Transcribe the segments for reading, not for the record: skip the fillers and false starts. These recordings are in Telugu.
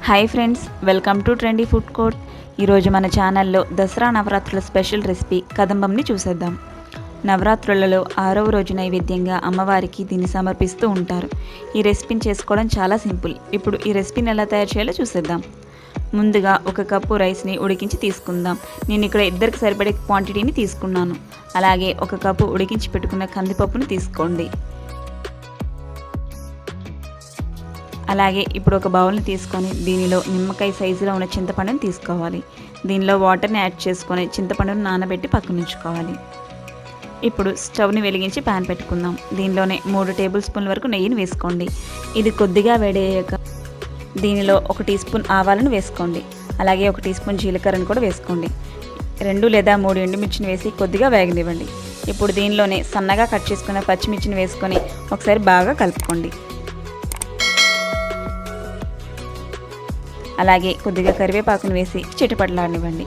Hi friends, welcome to trendy food court. ఈరోజు మన ఛానల్లో దసరా నవరాత్రుల స్పెషల్ రెసిపీ కదంబంని చూసేద్దాం. నవరాత్రులలో 6వ రోజు నైవేద్యంగా అమ్మవారికి దీన్ని సమర్పిస్తూ ఉంటారు. ఈ రెసిపీని చేసుకోవడం చాలా సింపుల్. ఇప్పుడు ఈ రెసిపీని ఎలా తయారు చేయాలో చూసేద్దాం. ముందుగా 1 కప్పు రైస్ని ఉడికించి తీసుకుందాం. నేను ఇక్కడ ఇద్దరికి సరిపడే క్వాంటిటీని తీసుకున్నాను. అలాగే 1 కప్పు ఉడికించి పెట్టుకున్న కందిపప్పును తీసుకోండి. అలాగే ఇప్పుడు ఒక బౌల్ని తీసుకొని దీనిలో నిమ్మకాయ సైజులో ఉన్న చింతపండుని తీసుకోవాలి. దీనిలో వాటర్ని యాడ్ చేసుకొని చింతపండును నానబెట్టి పక్కన ఉంచుకోవాలి. ఇప్పుడు స్టవ్ని వెలిగించి ప్యాన్ పెట్టుకుందాం. దీనిలోనే 3 టేబుల్ స్పూన్ల వరకు నెయ్యిని వేసుకోండి. ఇది కొద్దిగా వేడయ్యాక దీనిలో 1 టీ స్పూన్ ఆవాలను వేసుకోండి. అలాగే 1 టీ స్పూన్ జీలకర్రను కూడా వేసుకోండి. 2 లేదా 3 ఎండుమిర్చిని వేసి కొద్దిగా వేగనివ్వండి. ఇప్పుడు దీనిలోనే సన్నగా కట్ చేసుకున్న పచ్చిమిర్చిని వేసుకొని ఒకసారి బాగా కలుపుకోండి. అలాగే కొద్దిగా కరివేపాకును వేసి చిటపటలాడనివ్వండి.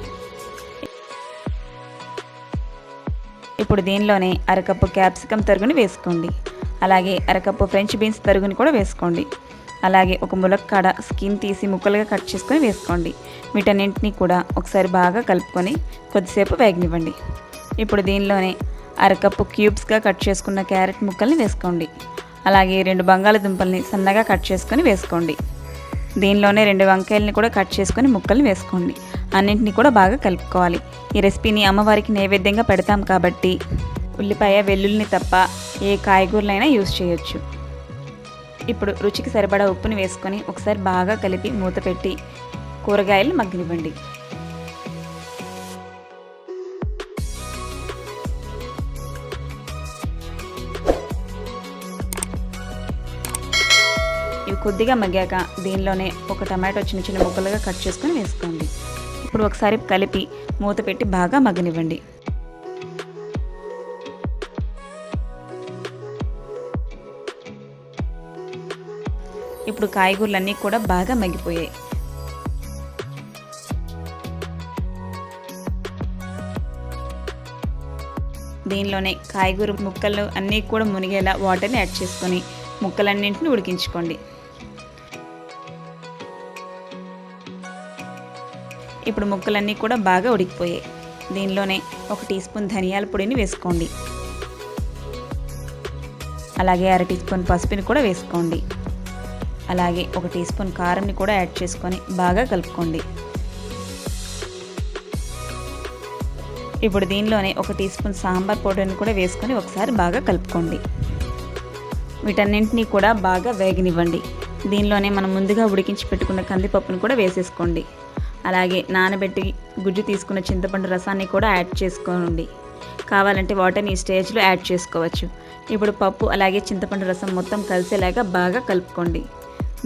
ఇప్పుడు దీనిలోనే 1/2 కప్పు క్యాప్సికమ్ తరుగుని వేసుకోండి. అలాగే 1/2 కప్పు ఫ్రెంచ్ బీన్స్ తరుగుని కూడా వేసుకోండి. అలాగే 1 ములక్కాడ స్కిన్ తీసి ముక్కలుగా కట్ చేసుకొని వేసుకోండి. వీటన్నింటినీ కూడా ఒకసారి బాగా కలుపుకొని కొద్దిసేపు వేగనివ్వండి. ఇప్పుడు దీనిలోనే 1/2 కప్పు క్యూబ్స్గా కట్ చేసుకున్న క్యారెట్ ముక్కల్ని వేసుకోండి. అలాగే 2 బంగాళదుంపల్ని సన్నగా కట్ చేసుకొని వేసుకోండి. దీనిలోనే 2 వంకాయలని కూడా కట్ చేసుకొని ముక్కల్ని వేసుకోండి. అన్నింటినీ కూడా బాగా కలుపుకోవాలి. ఈ రెసిపీని అమ్మవారికి నైవేద్యంగా పెడతాం కాబట్టి ఉల్లిపాయ, వెల్లుల్లిని తప్ప ఏ కాయగూరలైనా యూజ్ చేయొచ్చు. ఇప్పుడు రుచికి సరిపడా ఉప్పుని వేసుకొని ఒకసారి బాగా కలిపి మూత పెట్టి కూరగాయలు మగ్గనివ్వండి. ఇవి కొద్దిగా మగ్గాక దీనిలోనే 1 టమాటో చిన్న చిన్న ముక్కలుగా కట్ చేసుకొని వేసుకోండి. ఇప్పుడు ఒకసారి కలిపి మూత పెట్టి బాగా మగ్గనివ్వండి. ఇప్పుడు కాయగూరలన్నీ కూడా బాగా మగ్గిపోయాయి. దీనిలోనే కాయగూర ముక్కలు అన్నీ కూడా మునిగేలా వాటర్ని యాడ్ చేసుకొని ముక్కలన్నింటిని ఉడికించుకోండి. ఇప్పుడు ముక్కలన్నీ కూడా బాగా ఉడికిపోయాయి. దీనిలోనే 1 టీ స్పూన్ ధనియాల పొడిని వేసుకోండి. అలాగే 1/2 టీ స్పూన్ పసుపుని కూడా వేసుకోండి. అలాగే 1 టీ స్పూన్ కారంని కూడా యాడ్ చేసుకొని బాగా కలుపుకోండి. ఇప్పుడు దీనిలోనే 1 టీ స్పూన్ సాంబార్ పౌడర్ని కూడా వేసుకొని ఒకసారి బాగా కలుపుకోండి. వీటన్నింటినీ కూడా బాగా వేగనివ్వండి. దీనిలోనే మనం ముందుగా ఉడికించి పెట్టుకున్న కందిపప్పును కూడా వేసేసుకోండి. అలాగే నానబెట్టి గుజ్జు తీసుకున్న చింతపండు రసాన్ని కూడా యాడ్ చేసుకోండి. కావాలంటే వాటర్ని ఈ స్టేజ్లో యాడ్ చేసుకోవచ్చు. ఇప్పుడు పప్పు అలాగే చింతపండు రసం మొత్తం కలిసేలాగా బాగా కలుపుకోండి.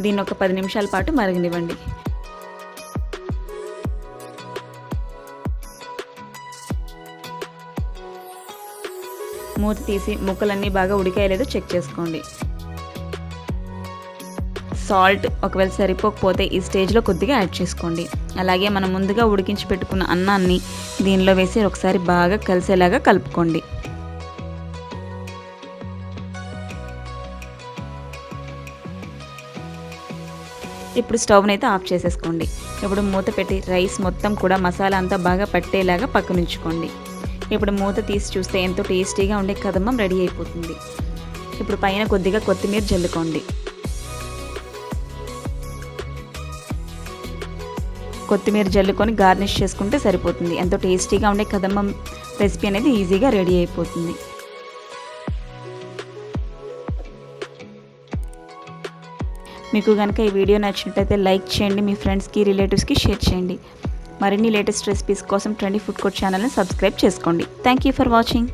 దీన్ని ఒక 10 నిమిషాల పాటు మరగనివ్వండి. మూత తీసి ముక్కలన్నీ బాగా ఉడికాయో లేదో చెక్ చేసుకోండి. సాల్ట్ ఒకవేళ సరిపోకపోతే ఈ స్టేజ్లో కొద్దిగా యాడ్ చేసుకోండి. అలాగే మనం ముందుగా ఉడికించి పెట్టుకున్న అన్నాన్ని దీనిలో వేసి ఒకసారి బాగా కలిసేలాగా కలుపుకోండి. ఇప్పుడు స్టవ్ని అయితే ఆఫ్ చేసేసుకోండి. ఇప్పుడు మూత పెట్టి రైస్ మొత్తం కూడా మసాలా అంతా బాగా పట్టేలాగా పక్కనుంచుకోండి. ఇప్పుడు మూత తీసి చూస్తే ఎంతో టేస్టీగా ఉండే కదంబం రెడీ అయిపోతుంది. ఇప్పుడు పైన కొద్దిగా కొత్తిమీర జల్లుకోండి. కొత్తిమీర జల్లుకొని గార్నిష్ చేసుకుంటే సరిపోతుంది. ఎంతో టేస్టీగా ఉండే కదంబం రెసిపీ అనేది ఈజీగా రెడీ అయిపోతుంది. మీకు కనుక ఈ వీడియో నచ్చినట్లయితే లైక్ చేయండి, మీ ఫ్రెండ్స్కి, రిలేటివ్స్కి షేర్ చేయండి. మరిన్ని లేటెస్ట్ రెసిపీస్ కోసం ట్రెండీ ఫుడ్ కోర్ట్ ఛానల్ని సబ్స్క్రైబ్ చేసుకోండి. Thank you for watching.